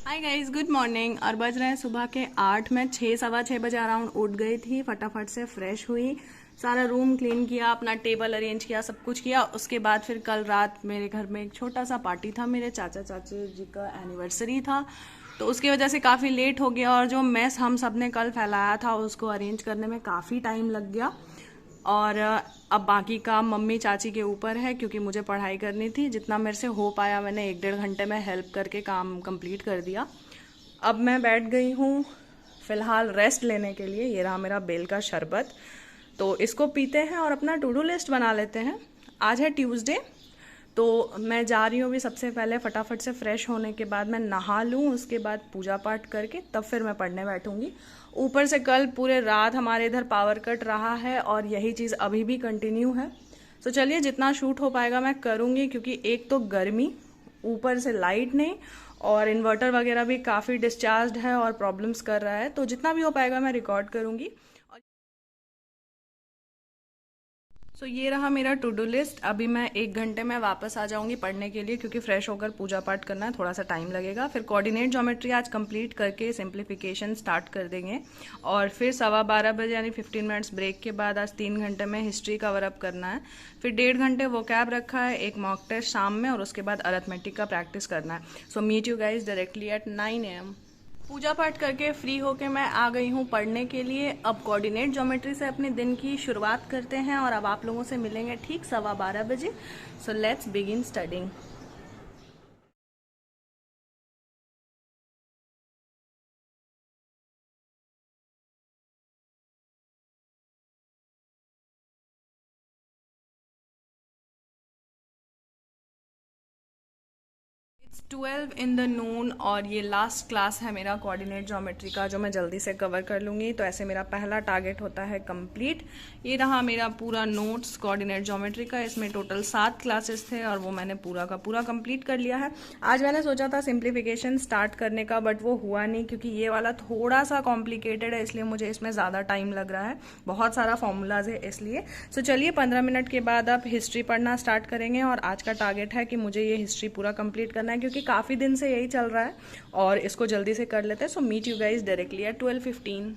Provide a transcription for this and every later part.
Hi guys, good morning. और बज रहे हैं सुबह के 8। मैं 6 सवा 6 बजे अराउंड उठ गई थी। फटाफट से फ्रेश हुई, सारा रूम क्लीन किया, अपना टेबल अरेंज किया, सब कुछ किया। उसके बाद फिर कल रात मेरे घर में एक छोटा सा पार्टी था। मेरे चाचा चाची जी का एनिवर्सरी था, तो उसकी वजह से काफ़ी लेट हो गया। और जो मेस हम सब ने कल फैलाया था उसको अरेंज करने में काफ़ी टाइम लग गया। और अब बाकी काम मम्मी चाची के ऊपर है, क्योंकि मुझे पढ़ाई करनी थी। जितना मेरे से हो पाया मैंने 1 डेढ़ घंटे में हेल्प करके काम कंप्लीट कर दिया। अब मैं बैठ गई हूँ फिलहाल रेस्ट लेने के लिए। ये रहा मेरा बेल का शरबत, तो इसको पीते हैं और अपना टू डू लिस्ट बना लेते हैं। आज है ट्यूसडे, तो मैं जा रही हूँ अभी। सबसे पहले फटाफट से फ्रेश होने के बाद मैं नहा लूँ, उसके बाद पूजा पाठ करके तब फिर मैं पढ़ने बैठूंगी। ऊपर से कल पूरे रात हमारे इधर पावर कट रहा है और यही चीज़ अभी भी कंटिन्यू है। तो चलिए, जितना शूट हो पाएगा मैं करूँगी, क्योंकि एक तो गर्मी, ऊपर से लाइट नहीं, और इन्वर्टर वगैरह भी काफ़ी डिस्चार्ज है और प्रॉब्लम्स कर रहा है। तो जितना भी हो पाएगा मैं रिकॉर्ड करूँगी। सो ये रहा मेरा टू डू लिस्ट। अभी मैं 1 घंटे में वापस आ जाऊंगी पढ़ने के लिए, क्योंकि फ्रेश होकर पूजा पाठ करना है, थोड़ा सा टाइम लगेगा। फिर कोऑर्डिनेट ज्योमेट्री आज कंप्लीट करके सिंप्लीफिकेशन स्टार्ट कर देंगे। और फिर 12:15 बजे यानी 15 मिनट्स ब्रेक के बाद आज 3 घंटे में हिस्ट्री कवर अप करना है। फिर 1.5 घंटे वोकैब रखा है, एक मॉक टेस्ट शाम में, और उसके बाद अरिथमेटिक का प्रैक्टिस करना है। So meet you guys directly at 9 AM। पूजा पाठ करके फ्री होके मैं आ गई हूँ पढ़ने के लिए। अब कोऑर्डिनेट ज्योमेट्री से अपने दिन की शुरुआत करते हैं, और अब आप लोगों से मिलेंगे ठीक 12:15 बजे। So let's begin studying. It's 12 in the noon, और ये लास्ट क्लास है मेरा कोऑर्डिनेट ज्योमेट्री का, जो मैं जल्दी से कवर कर लूँगी। तो ऐसे मेरा पहला टारगेट होता है कंप्लीट। ये रहा मेरा पूरा नोट्स कोऑर्डिनेट ज्योमेट्री का। इसमें टोटल 7 क्लासेस थे और वो मैंने पूरा का पूरा कंप्लीट कर लिया है। आज मैंने सोचा था सिंप्लीफिकेशन स्टार्ट करने का, बट वो हुआ नहीं, क्योंकि ये वाला थोड़ा सा कॉम्प्लिकेटेड है, इसलिए मुझे इसमें ज़्यादा टाइम लग रहा है। बहुत सारा फॉर्मूलाज है इसलिए। सो चलिए, 15 मिनट के बाद आप हिस्ट्री पढ़ना स्टार्ट करेंगे। और आज का टारगेट है कि मुझे ये हिस्ट्री पूरा कंप्लीट करना है, क्योंकि काफ़ी दिन से यही चल रहा है और इसको जल्दी से कर लेते हैं। So meet you guys directly at 12:15।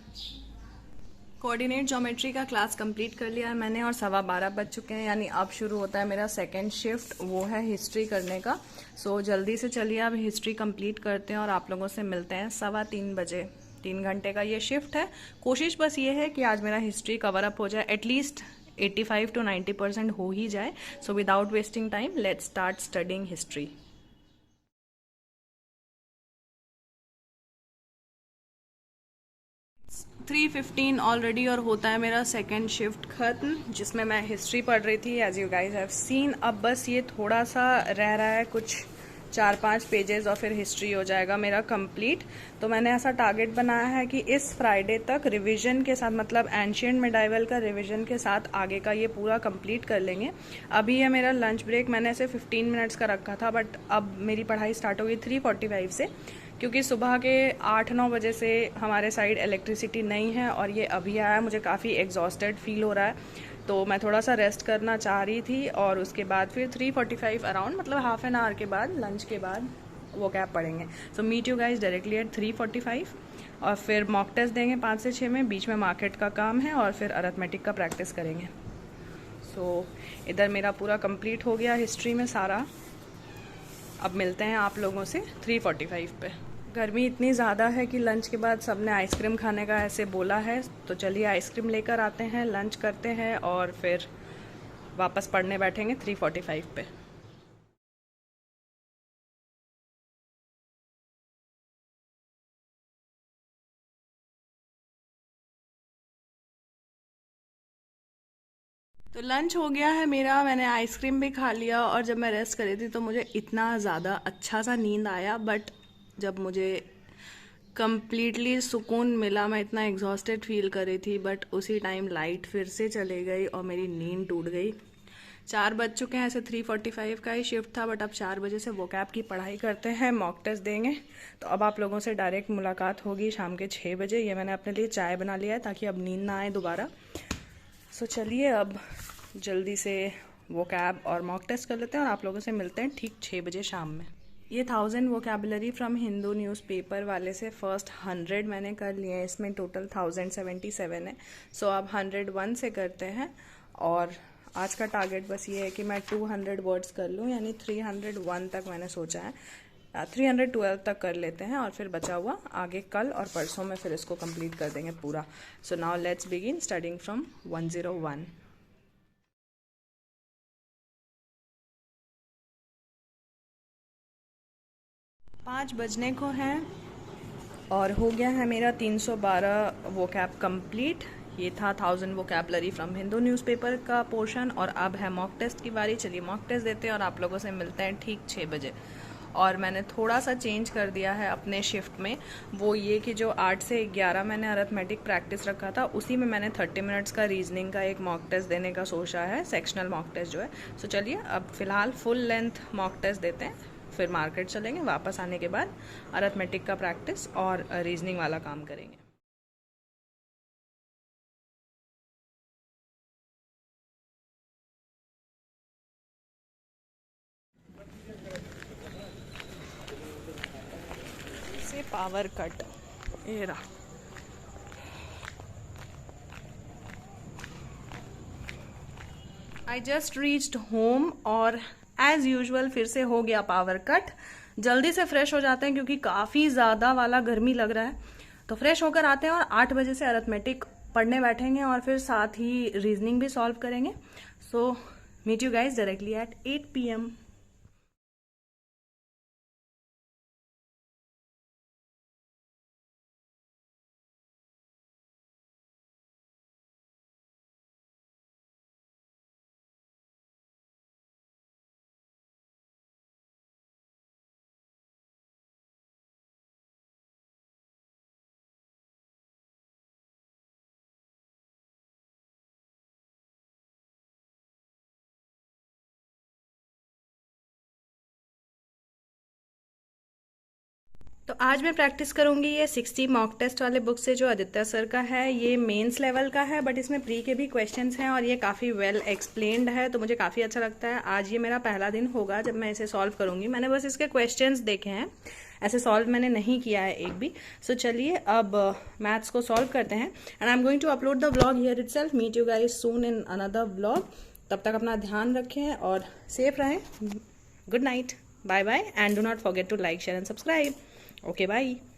Coordinate geometry का क्लास कंप्लीट कर लिया है मैंने, और 12:15 बज चुके हैं, यानी अब शुरू होता है मेरा सेकंड शिफ्ट, वो है हिस्ट्री करने का। सो जल्दी से चलिए अब हिस्ट्री कंप्लीट करते हैं और आप लोगों से मिलते हैं 3:15 बजे। 3 घंटे का ये शिफ्ट है। कोशिश बस ये है कि आज मेरा हिस्ट्री कवर अप हो जाए, एटलीस्ट 85 to 90% हो ही जाए। So without wasting time let's start studying history. 3:15 already, और होता है मेरा सेकेंड शिफ्ट खत्म, जिसमें मैं हिस्ट्री पढ़ रही थी, as you guys have seen. अब बस ये थोड़ा सा रह रहा है, कुछ 4-5 पेजेस, और फिर हिस्ट्री हो जाएगा मेरा कंप्लीट। तो मैंने ऐसा टारगेट बनाया है कि इस फ्राइडे तक रिवीजन के साथ, मतलब एंशियंट मिडाइवल का रिवीजन के साथ आगे का ये पूरा कंप्लीट कर लेंगे। अभी है मेरा लंच ब्रेक, मैंने इसे 15 मिनट्स का रखा था, बट अब मेरी पढ़ाई स्टार्ट होगी 3:45 से, क्योंकि सुबह के 8-9 बजे से हमारे साइड इलेक्ट्रिसिटी नहीं है, और ये अभी आया। मुझे काफ़ी एग्जॉस्टेड फील हो रहा है, तो मैं थोड़ा सा रेस्ट करना चाह रही थी। और उसके बाद फिर 3:45 अराउंड, मतलब हाफ एन आवर के बाद, लंच के बाद वो कैब पढ़ेंगे। So meet you guys directly at 3:45, और फिर मॉक टेस्ट देंगे 5 से 6 में। बीच में मार्केट का काम है, और फिर अरिथमेटिक का प्रैक्टिस करेंगे। सो इधर मेरा पूरा कंप्लीट हो गया हिस्ट्री में सारा। अब मिलते हैं आप लोगों से 3:45 पे। गर्मी इतनी ज़्यादा है कि लंच के बाद सबने आइसक्रीम खाने का ऐसे बोला है, तो चलिए आइसक्रीम लेकर आते हैं, लंच करते हैं, और फिर वापस पढ़ने बैठेंगे 3:45 पे। तो लंच हो गया है मेरा, मैंने आइसक्रीम भी खा लिया, और जब मैं रेस्ट कर रही थी तो मुझे इतना ज़्यादा अच्छा सा नींद आया। बट जब मुझे कंप्लीटली सुकून मिला, मैं इतना एग्जॉस्टेड फील कर रही थी, बट उसी टाइम लाइट फिर से चले गई और मेरी नींद टूट गई। 4 बज चुके हैं, ऐसे 3:45 का ही शिफ्ट था, बट अब 4 बजे से वोकैब की पढ़ाई करते हैं, मॉक टेस्ट देंगे। तो अब आप लोगों से डायरेक्ट मुलाकात होगी शाम के 6 बजे। ये मैंने अपने लिए चाय बना लिया है ताकि अब नींद ना आए दोबारा। सो चलिए अब जल्दी से वो कैब और मॉक टेस्ट कर लेते हैं, और आप लोगों से मिलते हैं ठीक 6 बजे शाम में। ये 1000 वोकेबलरी फ्रॉम हिंदू न्यूज़पेपर वाले से फर्स्ट 100 मैंने कर लिए हैं, इसमें टोटल 1077 है। सो अब 101 से करते हैं, और आज का टारगेट बस ये है कि मैं 200 वर्ड्स कर लूँ, यानी 301 तक मैंने सोचा है। 312 तक कर लेते हैं और फिर बचा हुआ आगे कल और परसों में फिर इसको कंप्लीट कर देंगे पूरा। So now let's begin studying from 101। पाँच बजने को हैं और हो गया है मेरा 312 वोकैब कंप्लीट। ये था 1000 वोकैबलरी फ्रॉम हिंदू न्यूज़पेपर का पोर्शन, और अब है मॉक टेस्ट की बारी। चलिए मॉक टेस्ट देते हैं और आप लोगों से मिलते हैं ठीक 6 बजे। और मैंने थोड़ा सा चेंज कर दिया है अपने शिफ्ट में, वो ये कि जो 8 से 11 मैंने अरिथमेटिक प्रैक्टिस रखा था, उसी में मैंने 30 मिनट्स का रीजनिंग का एक मॉक टेस्ट देने का सोचा है, सेक्शनल मॉक टेस्ट जो है। सो चलिए अब फिलहाल फुल लेंथ मॉक टेस्ट देते हैं, फिर मार्केट चलेंगे, वापस आने के बाद अरिथमेटिक का प्रैक्टिस और रीजनिंग वाला काम करेंगे। से पावर कट ये रहा। आई जस्ट रीच्ड होम और एज यूजुअल फिर से हो गया पावर कट। जल्दी से फ्रेश हो जाते हैं क्योंकि काफी ज्यादा वाला गर्मी लग रहा है, तो फ्रेश होकर आते हैं और 8 बजे से अरिथमेटिक पढ़ने बैठेंगे और फिर साथ ही रीजनिंग भी सॉल्व करेंगे। So meet you guys directly at 8 PM। तो आज मैं प्रैक्टिस करूंगी ये 60 मॉक टेस्ट वाले बुक से, जो आदित्य सर का है। ये मेंस लेवल का है बट इसमें प्री के भी क्वेश्चंस हैं और ये काफ़ी वेल एक्सप्लेन्ड है, तो मुझे काफ़ी अच्छा लगता है। आज ये मेरा पहला दिन होगा जब मैं इसे सॉल्व करूंगी। मैंने बस इसके क्वेश्चंस देखे हैं, ऐसे सॉल्व मैंने नहीं किया है एक भी। सो चलिए अब मैथ्स को सॉल्व करते हैं, and I am going to upload the vlog here itself. Meet you guys soon in another vlog. तब तक अपना ध्यान रखें और सेफ रहें। Good night, bye bye, and do not forget to like, share and subscribe. Okay, bye.